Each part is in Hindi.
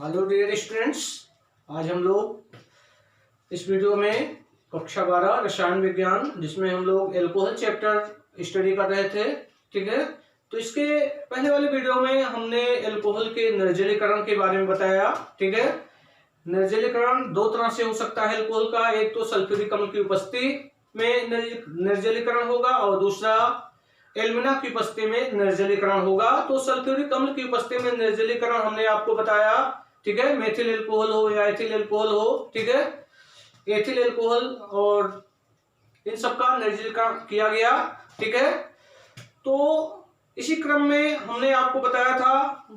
हेलो डियर स्टूडेंट्स, आज हम लोग इस वीडियो में कक्षा 12 रसायन विज्ञान जिसमें हम लोग एल्कोहल चैप्टर स्टडी कर रहे थे। ठीक है, तो इसके पहले वाले वीडियो में हमने एल्कोहल के निर्जलीकरण के बारे में बताया। ठीक है, निर्जलीकरण दो तरह से हो सकता है एल्कोहल का। एक तो सल्फ्यूरिक अम्ल की उपस्थिति में निर्जलीकरण होगा और दूसरा एल्युमिना की उपस्थिति में निर्जलीकरण होगा। तो सल्फ्यूरिक अम्ल की उपस्थिति में निर्जलीकरण हमने आपको बताया। ठीक है, मेथिल एल्कोहल हो या एथिल एल्कोहल हो, ठीक है, एथिल एल्कोहल और इन सबका निर्जलीकरण किया गया। ठीक है, तो इसी क्रम में हमने आपको बताया था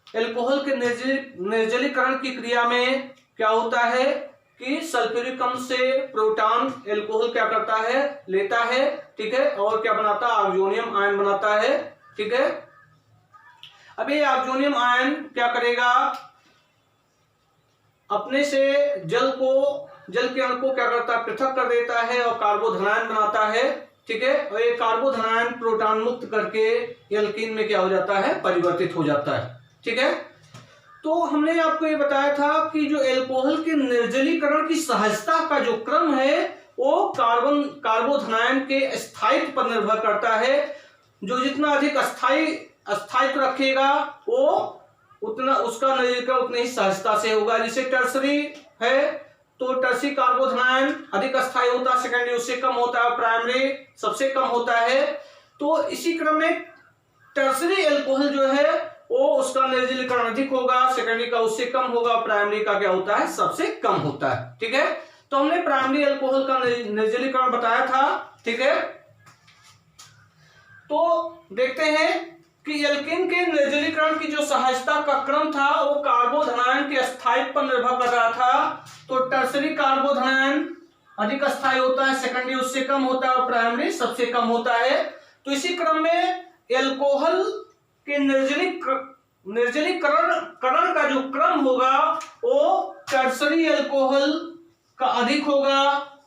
एल्कोहल के निर्जलीकरण की क्रिया में क्या होता है कि सल्फ्यूरिक अम्ल से प्रोटॉन एल्कोहल क्या करता है, लेता है। ठीक है, और क्या बनाता है, ऑक्सोनियम आयन बनाता है। ठीक है, अब ये ऑक्सोनियम आयन क्या करेगा, अपने से जल के अणु को क्या करता है, पृथक कर देता है और कार्बोधनायन बनाता है। ठीक है, और ये कार्बोधनायन प्रोटॉन मुक्त करके एल्कीन में क्या हो जाता है, परिवर्तित हो जाता है। ठीक है, तो हमने आपको ये बताया था कि जो एल्कोहल के निर्जलीकरण की सहजता का जो क्रम है वो कार्बोधनायन के स्थायित्व पर निर्भर करता है। जो जितना अधिक स्थायित्व रखेगा वो उतना उसका निर्जलीकरण उतनी ही सहजता से होगा। जैसे टर्सरी है तो टर्सरी कार्बोधनायन अधिक अस्थायी होता है, सेकेंडरी उससे कम होता है, प्राइमरी सबसे कम होता है। तो इसी क्रम में टर्सरी एल्कोहल जो है वो उसका निर्जलीकरण अधिक होगा, सेकेंडरी का उससे कम होगा, प्राइमरी का क्या होता है, सबसे कम होता है। ठीक है, तो हमने प्राइमरी एल्कोहल का निर्जलीकरण बताया था। ठीक है, तो देखते हैं कि एल्कीन के निर्जलीकरण की जो सहजता का क्रम था वो कार्बोधनायन के स्थायित्व पर निर्भर कर रहा था। तो टर्सरी कार्बोधनायन अधिक अस्थायी होता है, सेकेंडरी उससे कम होता है और प्राइमरी सबसे कम होता है। तो इसी क्रम में एल्कोहल के निर्जलीकरण का जो क्रम होगा वो टर्सरी एल्कोहल का अधिक होगा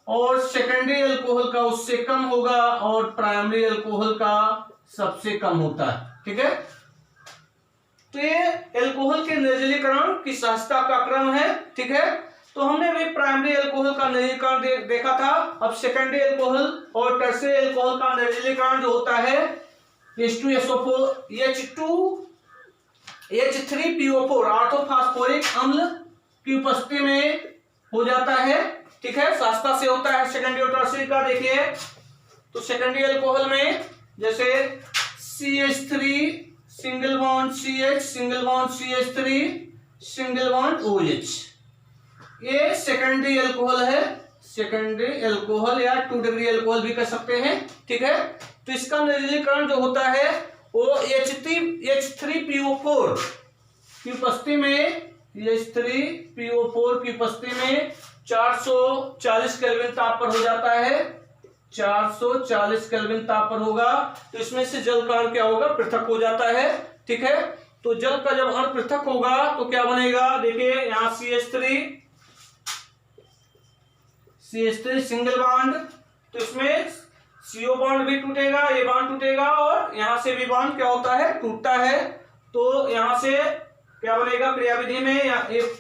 और सेकेंडरी एल्कोहल का उससे कम होगा और प्राइमरी एल्कोहल का सबसे कम होता है। ठीक है, तो ये एल्कोहल के निर्जलीकरण की सहजता का क्रम है। ठीक है, तो हमने भी प्राइमरी एल्कोहल का निर्जलीकरण देखा था। अब सेकेंडरी एल्कोहल और टर्सरी एल्कोहल का निर्जलीकरण जो होता है H2SO4 H3PO4 ऑर्थोफॉस्फोरिक अम्ल की उपस्थिति में हो जाता है। ठीक है, सहजता से होता है सेकेंडरी और टर्सरी का। देखिए तो सेकेंडरी एल्कोहल में जैसे CH3 single bond CH single bond CH3 single bond OH, ये सेकेंडरी एल्कोहल है। सेकेंडरी एल्कोहल या 2 डिग्री एल्कोहल भी कह सकते हैं। ठीक है, तो इसका निर्जलीकरण जो होता है वो H3PO4 की उपस्थिति में H3PO4 की उपस्थिति में 440 केल्विन ताप पर हो जाता है। 440 केल्विन ताप पर होगा तो इसमें से जल का अणु क्या होगा, पृथक हो जाता है। ठीक है, तो जल का जब अणु पृथक होगा तो क्या बनेगा, देखिए यहां CH3 सिंगल बॉन्ड, तो इसमें CO बॉन्ड भी टूटेगा, ये बॉन्ड टूटेगा और यहां से भी बॉन्ड क्या होता है, टूटता है। तो यहां से क्या बनेगा, क्रियाविधि में एक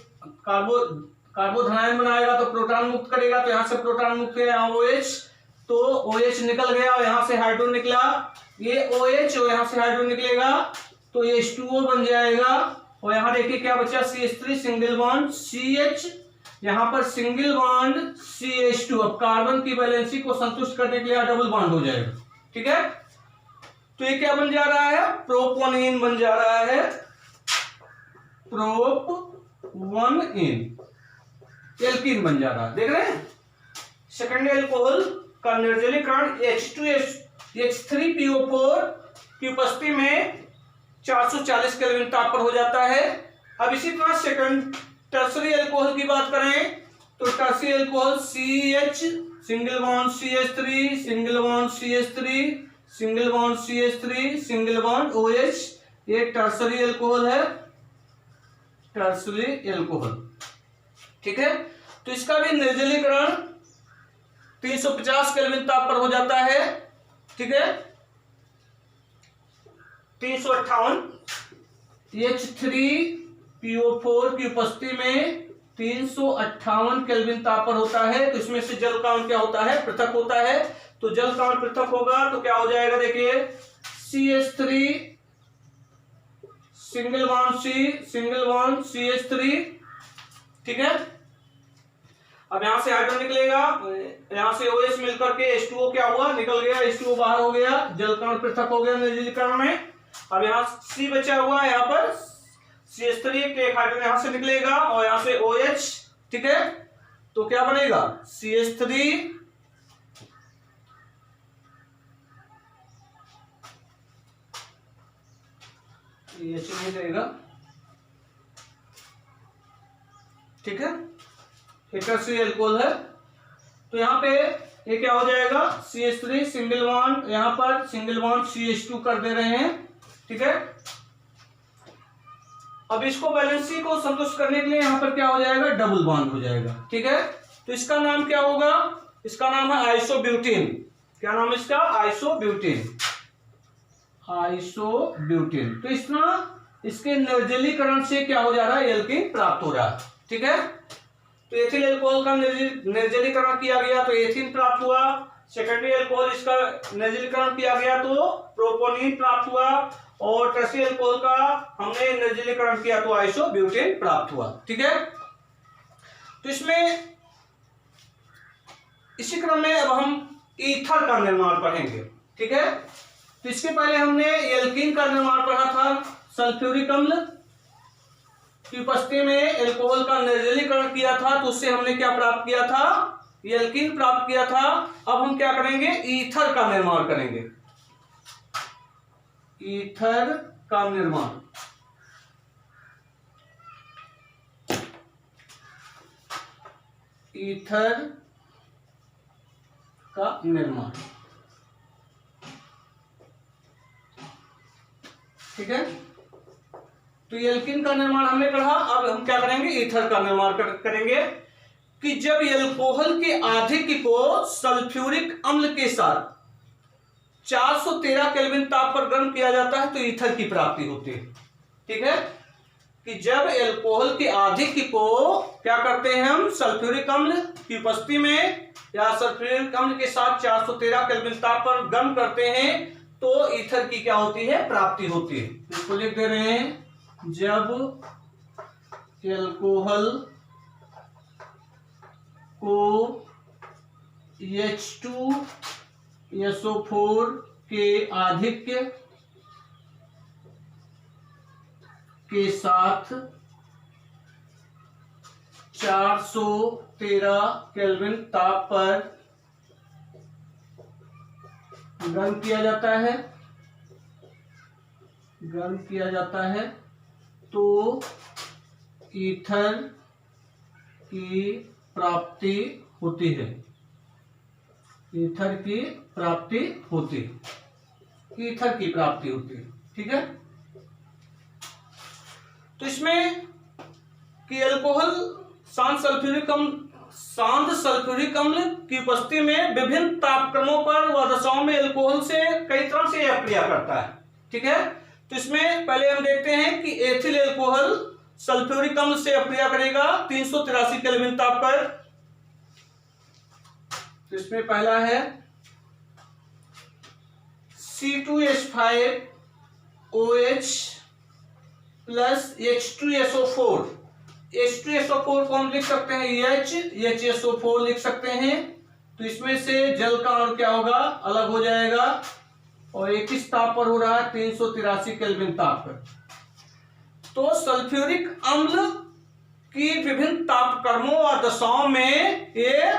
कार्बोधनायन बनाएगा तो प्रोटॉन मुक्त करेगा, तो यहां से प्रोटॉन मुक्त किया, यहाँ OH, तो OH निकल गया और यहां से हाइड्रोजन निकला, ये OH और यहां से हाइड्रोजन निकलेगा तो ये H2O बन जाएगा। और यहां देखिए क्या बचा, CH3 सिंगल बॉन्ड CH, यहां पर सिंगल बॉन्ड CH2। अब कार्बन की वैलेंसी को संतुष्ट करने के लिए डबल बॉन्ड हो जाएगा। ठीक है, तो ये क्या बन जा रहा है, प्रोपोनीन बन जा रहा है, प्रोप1इन एल्कीन बन जा रहा है। देख रहे हैं, सेकेंडरी एल्कोहल का निर्जलीकरण H3PO4 की उपस्थिति में 440 केल्विन ताप पर हो जाता है। अब इसी तरह टर्सरी एल्कोहल की बात करें तो tertiary alcohol CH single bond CH3 single bond CH3 single bond CH3 single bond OH, ये टर्सरी एल्कोहल है, टर्सरी एल्कोहल। ठीक है, तो इसका भी निर्जलीकरण 350 केल्विन ताप पर हो जाता है। ठीक है, 358 H3 PO4 की उपस्थिति में 358 केल्विन ताप पर होता है। तो इसमें से जल का अणु क्या होता है, पृथक होता है। तो जल का अणु पृथक होगा तो क्या हो जाएगा, देखिए CH3 सिंगल बॉन्ड CH3, ठीक है। अब यहां से हाइड्रोजन निकलेगा, यहां से OH मिलकर के H2O क्या हुआ, निकल गया, H2O बाहर हो गया, जल का अणु पृथक हो गया निर्जलीकरण में। अब यहाँ C बचा हुआ है, यहाँ पर CH3 के एक हाइड्रोजन यहां से निकलेगा और यहां से OH, ठीक है। तो क्या बनेगा, CH3 H नहीं रहेगा, ठीक है, हेटेरोसी एल्कोहल है। तो यहाँ पे ये क्या हो जाएगा, CH3 सिंगल बॉन्ड, यहाँ पर सिंगल बॉन्ड CH2 कर दे रहे हैं, ठीक है। अब इसको बैलेंसी को संतुष्ट करने के लिए यहाँ पर क्या हो जाएगा, डबल बॉन्ड हो जाएगा, ठीक है। तो इसका नाम क्या होगा, इसका नाम है आइसोब्यूटीन। क्या नाम है इसका, आइसोब्यूटीन। तो इस तरह इसके निर्जलीकरण से क्या हो जा रहा है, एल्कीन प्राप्त हो रहा है, ठीक है। तो एथिल अल्कोहल का निर्जलीकरण किया गया तो एथीन प्राप्त हुआ। सेकेंडरी अल्कोहल इसका निर्जलीकरण किया गया तो प्रोपोनिन प्राप्त हुआ। और टर्शियरी अल्कोहल का हमने निर्जलीकरण किया तो आइसोब्यूटेन प्राप्त हुआ, ठीक है। तो इसमें इसी क्रम में अब हम ईथर का निर्माण पढ़ेंगे, ठीक है। तो इसके पहले हमने एल्कीन का निर्माण पढ़ा था। सल्फ्यूरिक अम्ल की उपस्थिति में अल्कोहल का निर्जलीकरण किया था तो उससे हमने क्या प्राप्त किया था, एल्कीन प्राप्त किया था। अब हम क्या करेंगे, ईथर का निर्माण करेंगे। ईथर का निर्माण, ईथर का निर्माण, ठीक है। तो एल्कीन का निर्माण हमने पढ़ा। अब हम क्या करेंगे, ईथर का निर्माण करेंगे कि जब एल्कोहल के आधिक्य को सल्फ्यूरिक अम्ल के साथ 413 केल्विन ताप पर गर्म किया जाता है तो ईथर की प्राप्ति होती है, ठीक है। कि जब एल्कोहल के आधिक्य को क्या करते हैं हम, सल्फ्यूरिक अम्ल की उपस्थिति में या सल्फ्यूरिक अम्ल के साथ 413 केल्विन ताप पर गर्म करते हैं तो ईथर की क्या होती है, प्राप्ति होती है। इसको लिख दे रहे हैं, जब एल्कोहल को H2SO4 के आधिक्य के साथ 413 केल्विन ताप पर गर्म किया जाता है तो ईथर की प्राप्ति होती है, ईथर की प्राप्ति होती है, ठीक है। तो इसमें कि अल्कोहल शांत सल्फ्यूरिक अम्ल की उपस्थिति में विभिन्न तापक्रमों पर व दशाओं में अल्कोहल से कई तरह से यह क्रिया करता है, ठीक है। तो इसमें पहले हम देखते हैं कि एथिल अल्कोहल सल्फ्यूरिक अम्ल से अक्रिया करेगा 383 केल्विन ताप पर। तो इसमें पहला है C2H5OH प्लस H2SO4। H2SO4 को हम लिख सकते हैं HSO4 लिख सकते हैं। तो इसमें से जल का अणु क्या होगा, अलग हो जाएगा और एक किस ताप पर हो रहा है, 383 केल्विन ताप पर। तो सल्फ्यूरिक अम्ल की विभिन्न तापक्रमों और दशाओं में ये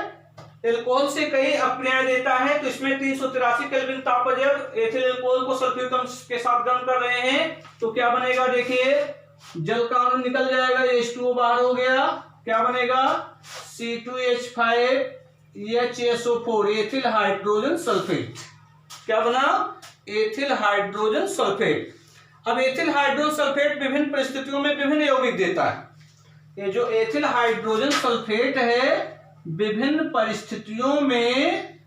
एल्कोहल से कई अक्रियाएं देता है। तो इसमें 383 केल्विन ताप पर जब एथिल अल्कोहल को सल्फ्यूरिक अम्ल के साथ गर्म कर रहे हैं तो क्या बनेगा, देखिए जल का अणु निकल जाएगा, H2O बाहर हो गया, क्या बनेगा C2H5HSO4 एथिल हाइड्रोजन सल्फेट। क्या बना, एथिल हाइड्रोजन सल्फेट। अब एथिल हाइड्रोजन सल्फेट विभिन्न परिस्थितियों में विभिन्न यौगिक देता है। ये जो एथिल हाइड्रोजन सल्फेट है विभिन्न परिस्थितियों में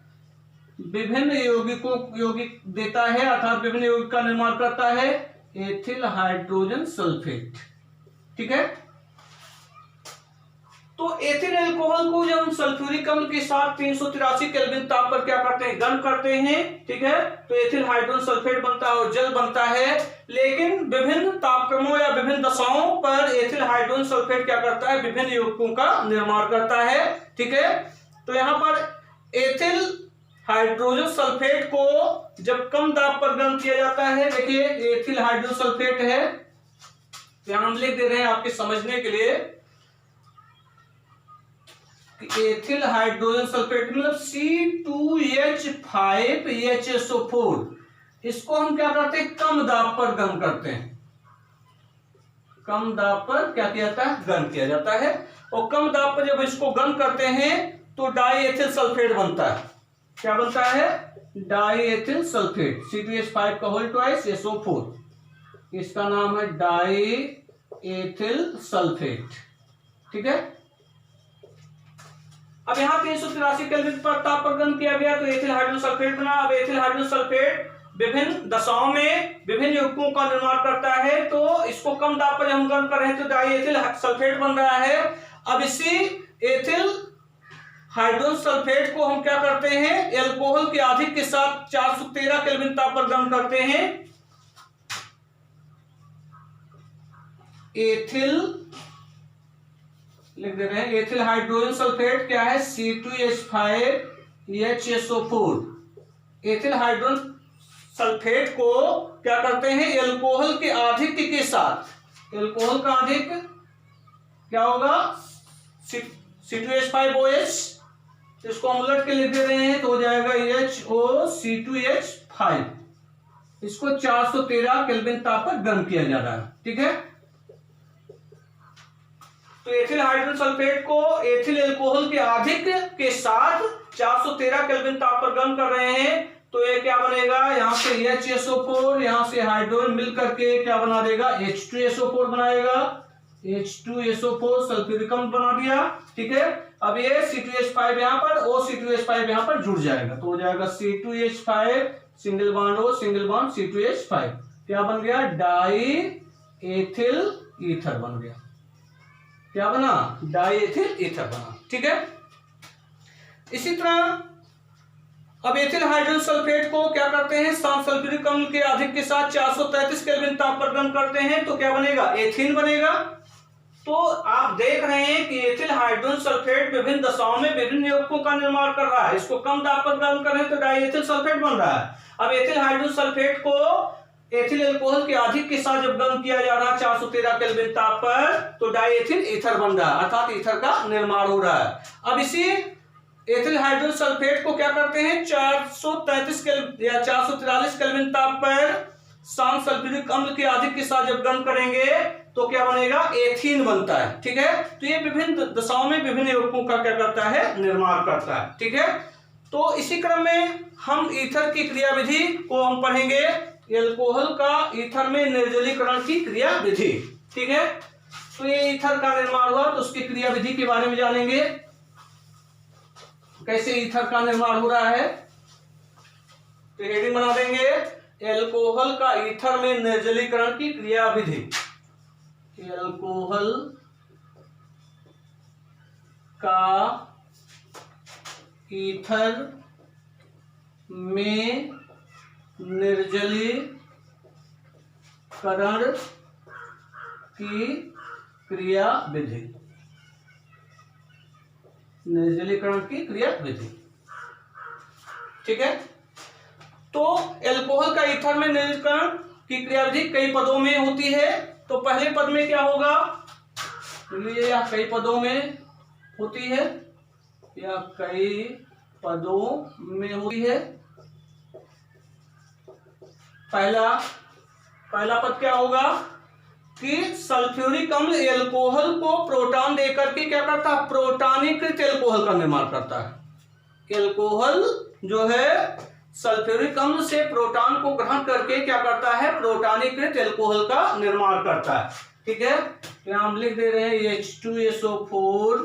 विभिन्न यौगिक देता है, अर्थात विभिन्न यौगिक का निर्माण करता है। एथिल हाइड्रोजन सल्फेट, ठीक है। तो एथिल अल्कोहल को जब हम सल्फ्यूरिक अम्ल के साथ 383 केल्विन ताप पर क्या करते हैं, गर्म करते हैं, ठीक है, तो एथिल हाइड्रोजन सल्फेट बनता है और जल बनता है। लेकिन विभिन्न तापक्रमों या विभिन्न दशाओं पर एथिल हाइड्रोजन सल्फेट क्या करता है, विभिन्न यौगिकों का निर्माण करता है, ठीक है। तो यहां पर एथिल हाइड्रोजन सल्फेट को जब कम दाब पर गर्म किया जाता है, देखिए एथिल हाइड्रोजन सल्फेट है, यहां हम लिख दे रहे हैं आपके समझने के लिए, एथिल हाइड्रोजन सल्फेट मतलब C2H5HSO4, इसको हम क्या करते हैं, कम दाब पर गर्म करते हैं, कम दाब पर क्या किया जाता है, गर्म किया जाता है। और कम दाब पर जब इसको गर्म करते हैं तो डाई एथिल सल्फेट बनता है, क्या बनता है, डाई एथिल सल्फेट, C2H5 का होल ट्वाइस SO4, इसका नाम है डाई एथिल सल्फेट, ठीक है। अब यहां 383 केल्विन पर ताप पर गर्म किया गया तो एथिल हाइड्रोजन सल्फेट बना। अब एथिल हाइड्रोजन सल्फेट विभिन्न दशाओं में विभिन्न यौगिकों का निर्माण करता है, तो इसको कम दाब पर हम गर्म कर रहे हैं तो डाई एथिल सल्फेट बन रहा है। अब इसी एथिल हाइड्रोजन सल्फेट को हम क्या करते हैं, एल्कोहल के अधिक के साथ 413 केल्विन ताप पर गर्म करते हैं। एथिल लिख दे रहे हैं, एथिल हाइड्रोजन सल्फेट क्या है, C2H5HSO4। एथिल हाइड्रोजन सल्फेट को क्या करते हैं, एल्कोहल के आधिक्य के साथ, एल्कोहल का अधिक क्या होगा, C2H5OH, इसको हम उलट के लिख दे रहे हैं तो हो जाएगा HOC2H5, इसको 413 केल्विन ताप पर गर्म किया जा रहा है, ठीक है। तो एथिल हाइड्रोजन सल्फेट को एथिल एल्कोहल के आधिक्य के साथ 413 केल्विन ताप पर गर्म कर रहे हैं, तो ये क्या बनेगा, यहां से HSO4, यहां से हाइड्रोजन मिलकर के क्या बना देगा, H2SO4 बनाएगा, H2SO4 सल्फ्यूरिक अम्ल बना दिया, ठीक है। अब ये C2H5 यहां पर और C2H5 यहां पर जुड़ जाएगा तो हो जाएगा C2H5 single bond O single bond C2H5, क्या बन गया, डाई एथिल ईथर बन गया, क्या बना, डाई एथिल ईथर बना, ठीक है। इसी तरह अब एथिल हाइड्रोजन सल्फेट को क्या करते हैं, सल्फ्यूरिक अम्ल के अधिक के साथ 433 केल्विन ताप पर गर्म करते हैं तो क्या बनेगा, एथीन बनेगा। तो आप देख रहे हैं कि एथिल हाइड्रोजन सल्फेट विभिन्न दशाओं में विभिन्न यौगिकों का निर्माण कर रहा है, इसको कम दाब पर गर्म कर रहे हैं तो डाई एथिल सल्फेट बन रहा है। अब एथिल हाइड्रोजन सल्फेट को एथिल एल्कोहल के अधिक के साथ जब गर्म किया जा रहा है 413 केल्विन ताप पर तो डाई एथिल ईथर बन रहा है, अर्थात ईथर का निर्माण हो रहा है। अब इसी एथिल हाइड्रोजन सल्फेट को क्या करते हैं, 443 या 443 केल्विन ताप पर सल्फ्यूरिक अम्ल के अधिक के साथ जब गर्म करेंगे तो क्या बनेगा, एथीन बनता है, ठीक है। तो ये विभिन्न दशाओं में विभिन्न यौगिकों का क्या करता है, निर्माण करता है, ठीक है। तो इसी क्रम में हम ईथर की क्रियाविधि को हम पढ़ेंगे, एल्कोहल का ईथर में निर्जलीकरण की क्रियाविधि, ठीक है। तो ये ईथर का निर्माण हुआ तो उसकी क्रियाविधि के बारे में जानेंगे, कैसे ईथर का निर्माण हो रहा है। तो हेडिंग बना देंगे, एल्कोहल का ईथर में निर्जलीकरण की क्रियाविधि, एल्कोहल का ईथर में निर्जलीकरण की क्रियाविधि, निर्जलीकरण की क्रियाविधि, ठीक है। तो एल्कोहल का ईथर में निर्जलीकरण की क्रियाविधि कई पदों में होती है। तो पहले पद में क्या होगा, या कई पदों में होती है, या कई पदों में होती है। पहला पद क्या होगा कि सल्फ्यूरिक अम्ल एल्कोहल को प्रोटॉन देकर के क्या करता है, प्रोटॉनीकृत एल्कोहल का निर्माण करता है। एल्कोहल जो है सल्फ्यूरिक अम्ल से प्रोटॉन को ग्रहण करके क्या करता है, प्रोटॉनीकृत एल्कोहल का निर्माण करता है, ठीक है। यहां हम लिख दे रहे हैं H2SO4,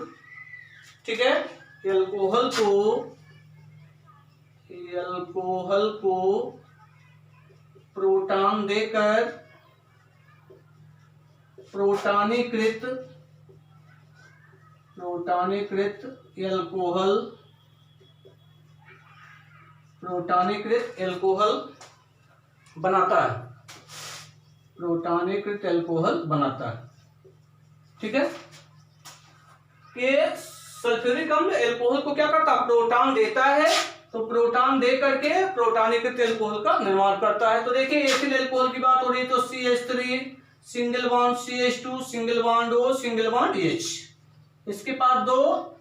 ठीक है। एल्कोहल को प्रोटॉन देकर प्रोटानीकृत एल्कोहल बनाता है, प्रोटानीकृत एल्कोहल बनाता है। ठीक है, कि सल्फ्यूरिक अम्ल एल्कोहल को क्या करता है, प्रोटॉन देता है, तो प्रोटॉन दे करके प्रोटानीकृत एल्कोहल का निर्माण करता है। तो देखिए एथिल एल्कोहल की बात हो रही है, तो CH3 single bond CH2 single bond O single bond H। इसके पास दो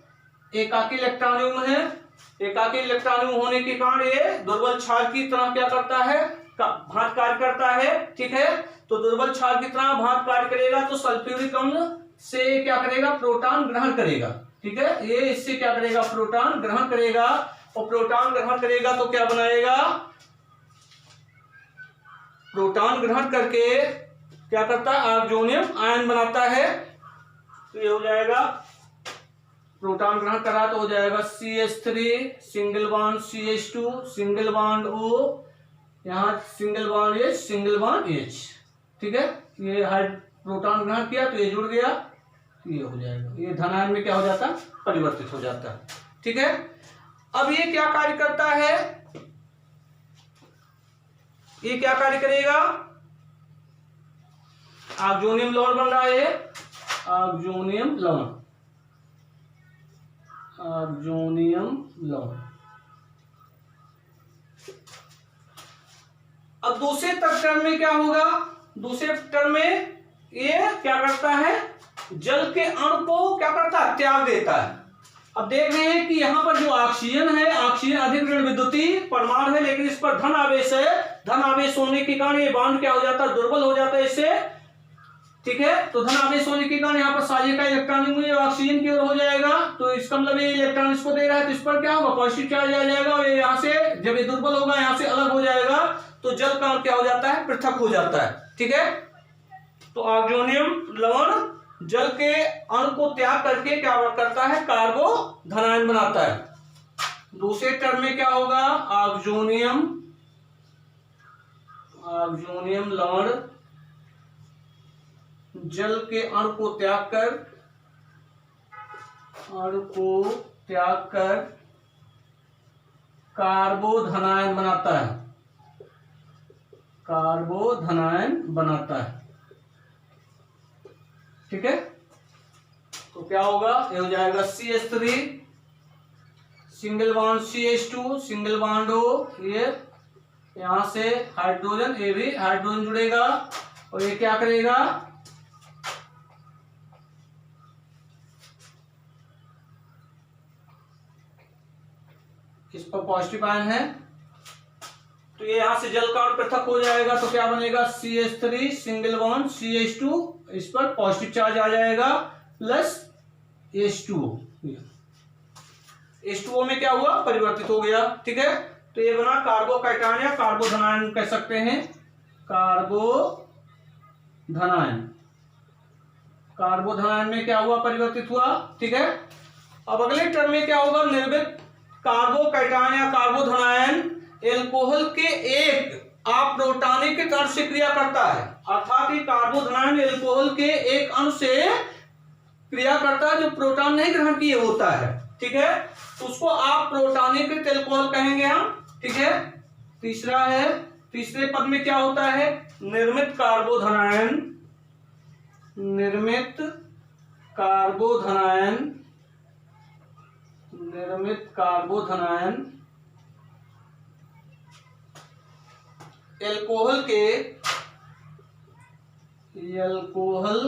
एकाकी इलेक्ट्रॉन युग्म है। एकाकी इलेक्ट्रॉन युग्म होने के कारण ये दुर्बल क्षार की तरह क्या करता है, भांत कार्य करता है। ठीक है, तो दुर्बल क्षार की तरह भांत कार्य करेगा, तो सल्फ्यूरिक अम्ल से क्या करेगा, प्रोटॉन ग्रहण करेगा। ठीक है, ये इससे क्या करेगा, प्रोटॉन ग्रहण करेगा, और प्रोटॉन ग्रहण करेगा तो क्या बनाएगा, प्रोटॉन ग्रहण करके क्या करता है, ऑक्सोनियम आयन बनाता है। तो ये हो जाएगा, प्रोटॉन ग्रहण करा तो हो जाएगा CH3 single bond CH2 single bond O, यहाँ single bond H single bond H। ठीक है, ये प्रोटॉन ग्रहण किया तो ये जुड़ गया, तो ये हो जाएगा, ये धनायन में क्या हो जाता है, परिवर्तित हो जाता है। ठीक है, अब ये क्या कार्य करता है, ये क्या कार्य करेगा, ऑक्सोनियम लवण बन रहा है, ऑक्सोनियम लवण, अब दूसरे टर्म में क्या होगा, दूसरे टर्म में ये क्या करता है, जल के अणु को क्या करता है, त्याग देता है। अब देख रहे हैं कि यहां पर जो ऑक्सीजन है, ऑक्सीजन अधिक ऋण विद्युतीय परमाणु है, लेकिन इस पर धन आवेश है। धन आवेश होने के कारण ये बॉन्ड क्या हो जाता है, दुर्बल हो जाता है इससे। ठीक है, तो धन आवेश होने के कारण यहाँ पर साझे का इलेक्ट्रॉन ऑक्सीजन की ओर हो जाएगा, तो इसका मतलब ये इलेक्ट्रॉन इसको दे रहा है, तो इस पर क्या होगा, पॉजिटिव चार्ज आ जाएगा, और ये यहाँ से जब ये दुर्बल होगा यहाँ से अलग हो जाएगा, तो जल का क्या हो जाता है, पृथक हो जाता है। ठीक है, तो ऑक्सोनियम लवण जल के अणु को त्याग करके क्या करता है, कार्बोधनायन बनाता है। दूसरे टर्म में क्या होगा, ऑक्सोनियम लवण जल के अणु को त्याग कर कार्बोधनायन बनाता है। ठीक है, तो क्या होगा, ये हो जाएगा CH3 single bond CH2 single bond O, ये यहां से हाइड्रोजन, ये भी हाइड्रोजन जुड़ेगा, और ये क्या करेगा, इस पर पॉजिटिव आयन है, तो ये यहां से जल का अणु पृथक हो जाएगा, तो क्या बनेगा, CH3 सिंगल बॉन्ड CH2, इस पर पॉजिटिव चार्ज आ जाएगा, प्लस H2O। H2O में क्या हुआ, परिवर्तित हो गया। ठीक है, तो ये बना कार्बोकैटायन या कार्बोधनायन कह सकते हैं, कार्बोधनायन में क्या हुआ, परिवर्तित हुआ। ठीक है, अब अगले टर्म में क्या होगा, निर्मित कार्बोकैटायन या कार्बोधनायन एल्कोहल के एक अप्रोटानिक अणु से क्रिया करता है, अर्थात ये कार्बोधनायन एल्कोहल के एक अणु से क्रिया करता है जो प्रोटॉन नहीं ग्रहण किए होता है। ठीक है, तो उसको अप्रोटानिक एल्कोहल कहेंगे हम। ठीक है, तीसरा है, तीसरे पद में क्या होता है, निर्मित कार्बोधनायन एल्कोहल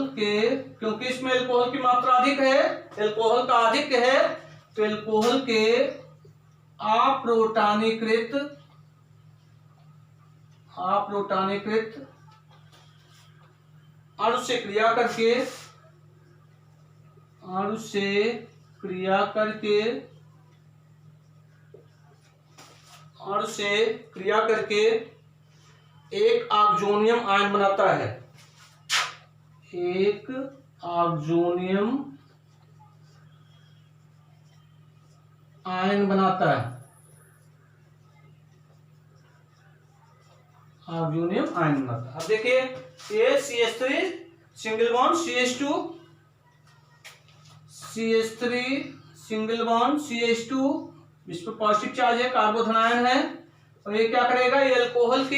के क्योंकि इसमें एल्कोहल की मात्रा अधिक है, एल्कोहल का अधिक है, तो एल्कोहल के अप्रोटानीकृत अणु से क्रिया करके एक ऑक्सोनियम आयन बनाता है, एक ऑक्सोनियम आयन बनाता है, ऑक्सोनियम आयन बनाता है। अब देखिए ये CH3 single bond CH2 CH3 single bond CH2, इस पर पॉजिटिव चार्ज है, कार्बोधन आयन है। और ये क्या करेगा, ये अल्कोहल के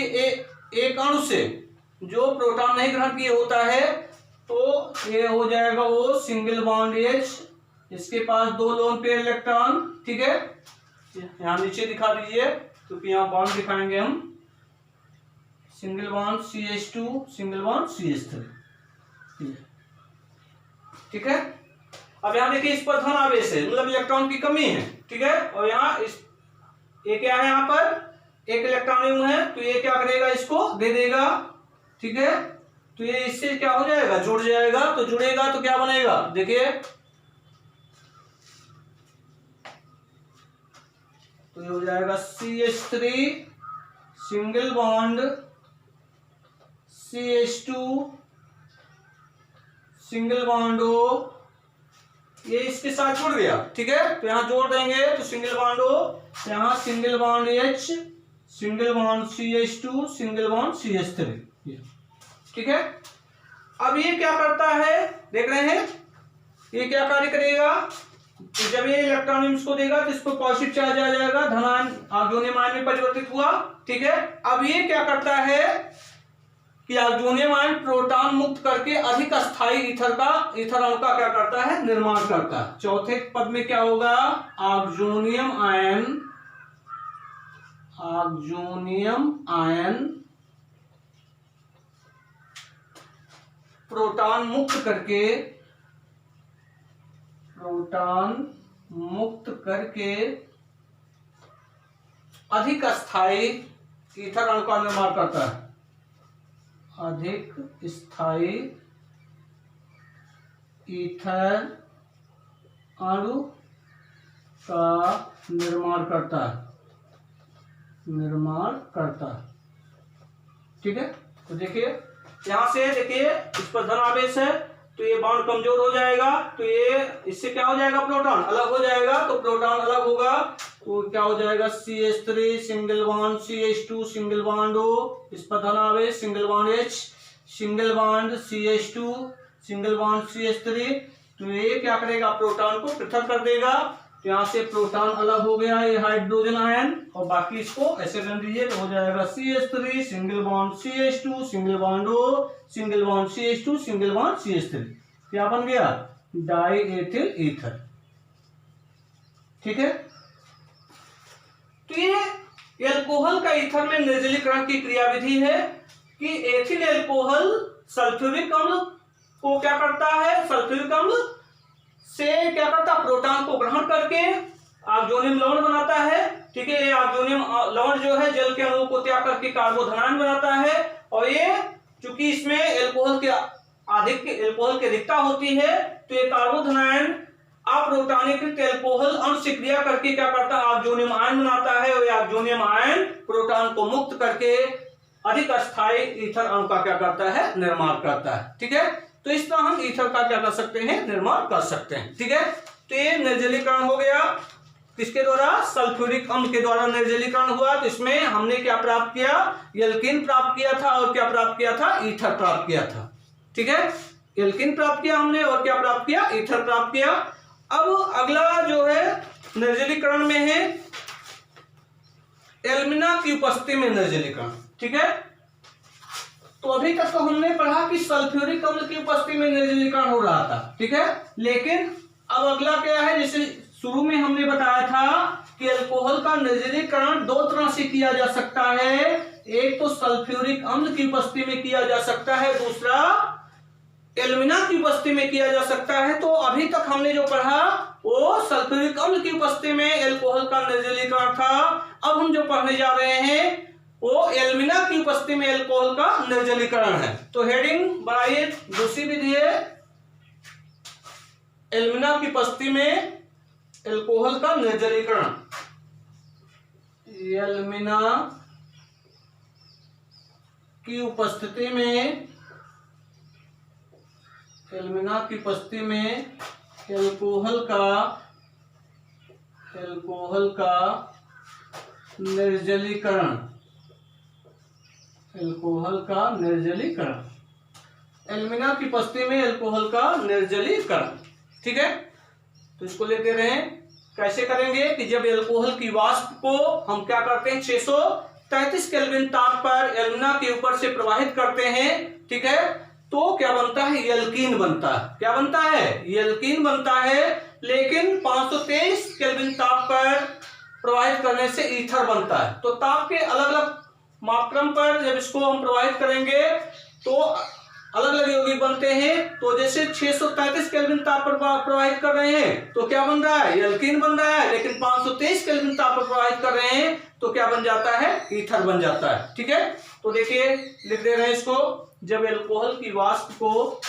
एक अणु से जो प्रोटॉन नहीं ग्रहण किए होता है, तो ये हो जाएगा वो सिंगल बॉन्ड H, इसके पास 2 लोन पेयर इलेक्ट्रॉन। ठीक है, यहाँ नीचे दिखा दीजिए क्योंकि यहाँ बॉन्ड दिखाएंगे हम। Single bond CH2 single bond CH3। ठीक है, अब यहाँ देखिए इस पर धन आवेश है, मतलब इलेक्ट्रॉन की कमी है। ठीक है, और यहाँ इस ये क्या है, यहाँ पर एक इलेक्ट्रॉन है, तो ये क्या करेगा, इसको दे देगा। ठीक है, तो ये इससे क्या हो जाएगा, जुड़ जाएगा। तो जुड़ेगा तो क्या बनेगा, देखिए, तो ये हो जाएगा CH3 single bond CH2 single bond O, ये इसके साथ जुड़ गया। ठीक है, तो यहां जोड़ देंगे तो सिंगल बॉन्ड O, यहां single bond H single bond CH2 single bond CH3। ठीक है, अब ये क्या करता है, देख रहे हैं, ये क्या कार्य करेगा, तो जब ये इलेक्ट्रॉन इसको देगा तो इस पर पॉजिटिव चार्ज आ जाएगा, धनायन ऑक्सोनियम आयन में परिवर्तित हुआ। ठीक है, अब ये क्या करता है कि ऑक्सोनियम आयन प्रोटॉन मुक्त करके अधिक अस्थायी ईथर अणु का क्या करता है, निर्माण करता है। चौथे पद में क्या होगा, ऑक्सोनियम आयन प्रोटॉन मुक्त करके अधिक अस्थायी ईथर अणु का निर्माण करता है, अधिक स्थायी ईथर अणु का निर्माण करता है। ठीक है, तो देखिए यहां से देखिए इस पर धन आवेश है, तो ये बॉन्ड कमजोर हो जाएगा, तो ये इससे क्या हो जाएगा, प्रोटॉन अलग हो जाएगा। तो प्रोटॉन अलग होगा तो क्या हो जाएगा, CH3 single bond CH2 single bond O, इस पर धन आवेश single bond H single bond CH2 single bond CH3। तो ये क्या करेगा, प्रोटॉन को पृथक कर देगा। तो यहाँ से प्रोटॉन अलग हो गया, ये हाइड्रोजन आयन, और बाकी इसको ऐसे रन दीजिए तो हो जाएगा CH3 single bond CH2 single bond O single bond CH2 single bond CH3। क्या बन गया, डाई एथिल ईथर। ठीक है, तो ये अल्कोहल का ईथर में निर्जलीकरण की क्रियाविधि है कि एथिल अल्कोहल सल्फ्यूरिक अम्ल को क्या करता है, सल्फ्यूरिक अम्ल से क्या करता है, प्रोटॉन को ग्रहण करके ऑक्सोनियम लवण बनाता है। ठीक है, ये ऑक्सोनियम लवण जो है जल के अणुओं को त्याग करके कार्बोधनायन बनाता है। और ये चूंकि इसमें अल्कोहल की अधिकता होती है, तो ये कार्बोधनायन अप्रोटॉनीकृत अल्कोहल अणु से क्रिया करके क्या करता है, ऑक्सोनियम आयन बनाता है। और ये ऑक्सोनियम आयन प्रोटॉन को मुक्त करके अधिक अस्थायी ईथर अणु का क्या करता है, निर्माण करता है। ठीक है, तो इस तरह हम ईथर का क्या कर सकते हैं, निर्माण कर सकते हैं। ठीक है, तो ये निर्जलीकरण हो गया, किसके द्वारा, सल्फ्यूरिक अम्ल के द्वारा निर्जलीकरण हुआ। तो इसमें हमने क्या प्राप्त किया, एल्कीन प्राप्त किया था, और क्या प्राप्त किया था, ईथर प्राप्त किया था। ठीक है, एल्कीन प्राप्त किया हमने, और क्या प्राप्त किया, ईथर प्राप्त किया। अब अगला जो है निर्जलीकरण में है एल्मिना की उपस्थिति में निर्जलीकरण। ठीक है, तो अभी तक तो हमने पढ़ा कि सल्फ्यूरिक अम्ल की उपस्थिति में निर्जलीकरण हो रहा था। ठीक है, लेकिन अब अगला क्या है, जैसे शुरू में हमने बताया था कि अल्कोहल का निर्जलीकरण 2 तरह से किया जा सकता है। एक तो सल्फ्यूरिक अम्ल की उपस्थिति में किया जा सकता है, दूसरा एल्मिना की उपस्थिति में किया जा सकता है। तो अभी तक हमने जो पढ़ा वो सल्फ्यूरिक अम्ल की उपस्थिति में अल्कोहल का निर्जलीकरण था। अब हम जो पढ़ने जा रहे हैं वो एल्मिना की उपस्थिति में अल्कोहल का निर्जलीकरण है। तो हेडिंग बनाइए, दूसरी विधि है एल्मिना की उपस्थिति में अल्कोहल का निर्जलीकरण। एल्मिना की उपस्थिति में अल्कोहल का निर्जलीकरण। एल्यूमिना की उपस्थिति में अल्कोहल का निर्जलीकरण। ठीक है, तो इसको लेते रहे। कैसे करेंगे कि जब अल्कोहल की वाष्प को हम क्या करते हैं 633 केल्विन ताप पर एल्यूमिना के ऊपर से प्रवाहित करते हैं, ठीक है, तो क्या बनता है, एल्कीन बनता है। क्या बनता है, एल्कीन बनता है। लेकिन 523 केल्विन ताप पर प्रवाहित करने से ईथर बनता है। तो ताप के अलग अलग मापक्रम पर जब इसको हम प्रवाहित करेंगे तो अलग अलग यौगिक बनते हैं। तो जैसे 633 केल्विन ताप पर प्रवाहित कर रहे हैं तो क्या बन रहा है, एल्कीन बन रहा है। लेकिन 523 केल्विन ताप पर प्रवाहित कर रहे हैं तो क्या बन जाता है, ईथर बन जाता है। ठीक है, तो देखिए लिख दे रहे हैं इसको। जब अल्कोहल की वाष्प को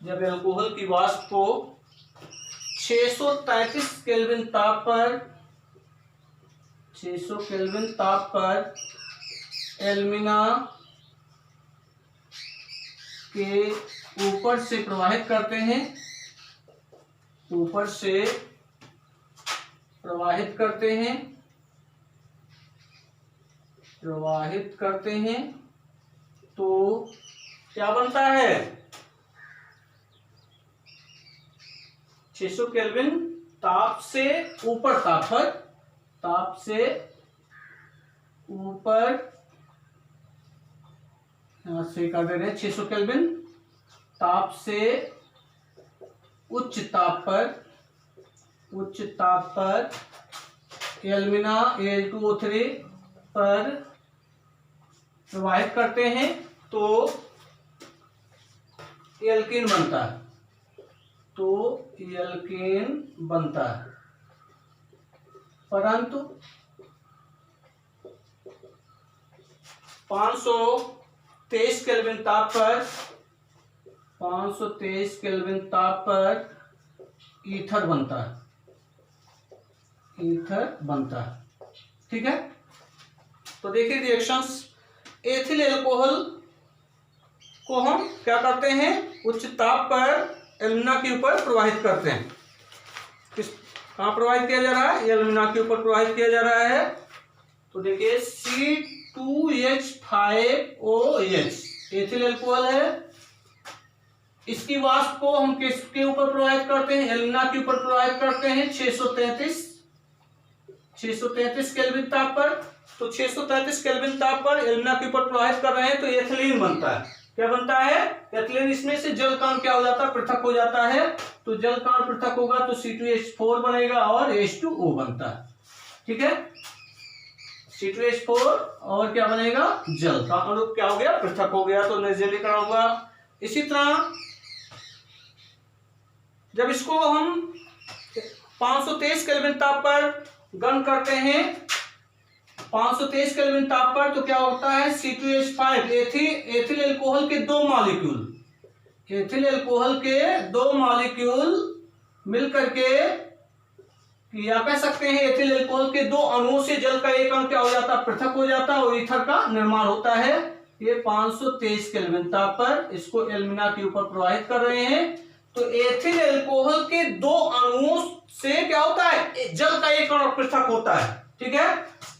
जब अल्कोहल की वाष्प को 633 केल्विन ताप पर 600 केल्विन ताप पर एल्यूमिना के ऊपर से प्रवाहित करते हैं, ऊपर से प्रवाहित करते हैं तो क्या बनता है, 600 केल्विन ताप से ऊपर ताप से ऊपर यहां से कर दे रहे हैं 600 केल्विन ताप से उच्च ताप पर एल्यूमिना Al2O3 पर प्रवाहित करते हैं तो एल्कीन बनता है। 523 केल्विन ताप पर ईथर बनता है। ठीक है, तो देखिए रिएक्शंस। एथिल अल्कोहल को हम क्या करते हैं, उच्च ताप पर एल्यूमिना के ऊपर प्रवाहित करते हैं। कहां प्रवाहित किया जा रहा है, एल्यूमिना के ऊपर प्रवाहित किया जा रहा है। तो देखिए C2H5OH एथिल अल्कोहल है। इसकी वाष्प को हम किसके ऊपर प्रवाहित करते हैं, एल्यूमिना के ऊपर प्रवाहित करते हैं 633 केल्विन ताप पर। तो 633 केल्विन ताप पर एल्यूमिना के ऊपर प्रवाहित कर रहे हैं तो एथिलीन बनता है। क्या बनता है, एथिलीन। इसमें से जल कण क्या हो जाता है, पृथक हो जाता है। तो जल कण पृथक होगा तो C2H4 बनेगा और H2O बनता है। ठीक है, C2H4 और क्या बनेगा, जल का अणु क्या हो गया, पृथक हो गया, तो निर्जलीकरण होगा। इसी तरह जब इसको हम 523 केल्विन ताप पर गर्म करते हैं, 523 केल्विन ताप पर, तो क्या होता है C2H5 एथिल अल्कोहल के दो मॉलिक्यूल मिलकर के, या कह सकते हैं एथिल अल्कोहल के दो अणुओं से जल का एक अणु क्या हो जाता है, पृथक हो जाता है और ईथर का निर्माण होता है। ये 523 केल्विन ताप पर इसको एल्यूमिना के ऊपर प्रवाहित कर रहे हैं। तो एथिल अल्कोहल के दो अणुओं से क्या होता है, जल का एक अणु पृथक होता है। ठीक है,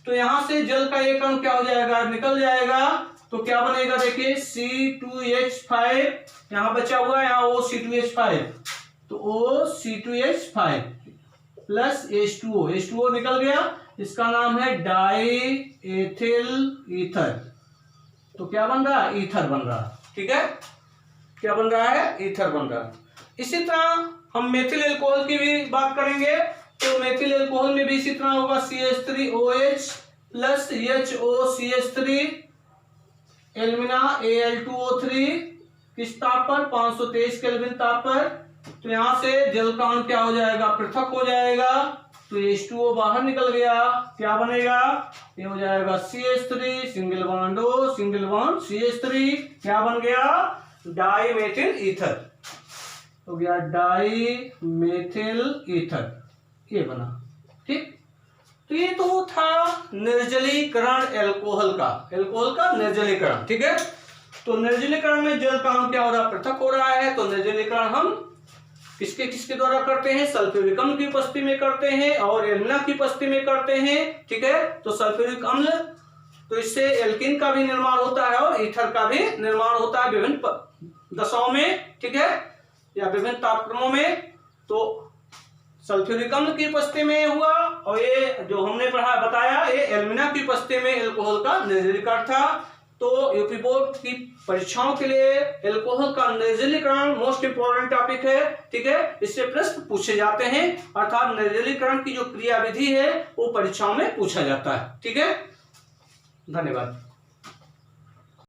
तो यहां से जल का एक अणु क्या हो जाएगा, निकल जाएगा। तो क्या बनेगा, देखिए C2H5 यहां बचा हुआ है, यहां OC2H5, तो OC2H5 प्लस H2O निकल गया। इसका नाम है डाई एथिल ईथर। तो क्या बन रहा है, ईथर बन रहा है। ठीक है, क्या बन रहा है, ईथर बन रहा है। इसी तरह हम मेथिल अल्कोहल की भी बात करेंगे। तो मेथिल अल्कोहल में भी इसी तरह होगा CH3OH plus HOCH3 alumina Al2O3 किस ताप पर, 523 केल्विन ताप पर। तो यहां से जल का अणु क्या हो जाएगा, पृथक हो जाएगा। तो H2O बाहर निकल गया, क्या बनेगा, ये हो जाएगा CH3 single bond O single bond CH3, क्या बन गया, डाई मेथिल ईथर हो गया, डाई मेथिल ईथर, ये बना। ठीक, तो ये तो था निर्जलीकरण अल्कोहल का निर्जलीकरण। ठीक है, तो निर्जलीकरण में जल का अणु क्या हो रहा है, पृथक हो रहा है। तो निर्जलीकरण हम किसके किसके द्वारा करते हैं? सल्फ्यूरिक अम्ल की उपस्थिति में करते हैं और एल्मिना की उपस्थिति में करते हैं। ठीक है, तो सल्फ्यूरिक अम्ल, तो इससे एल्कीन का भी निर्माण होता है और ईथर का भी निर्माण होता है विभिन्न दशाओं में। ठीक है, या विभिन्न तापक्रमों में। तो सल्फ्यूरिक अम्ल की उपस्थिति में हुआ, और ये जो हमने पढ़ा बताया ये एल्मिना की उपस्थिति में एल्कोहल का निर्जलीकरण था। तो यूपी बोर्ड की परीक्षाओं के लिए एल्कोहल का निर्जलीकरण मोस्ट इंपोर्टेंट टॉपिक है। ठीक है, इससे प्रश्न पूछे जाते हैं, अर्थात निर्जलीकरण की जो क्रियाविधि है वो परीक्षाओं में पूछा जाता है। ठीक है, धन्यवाद।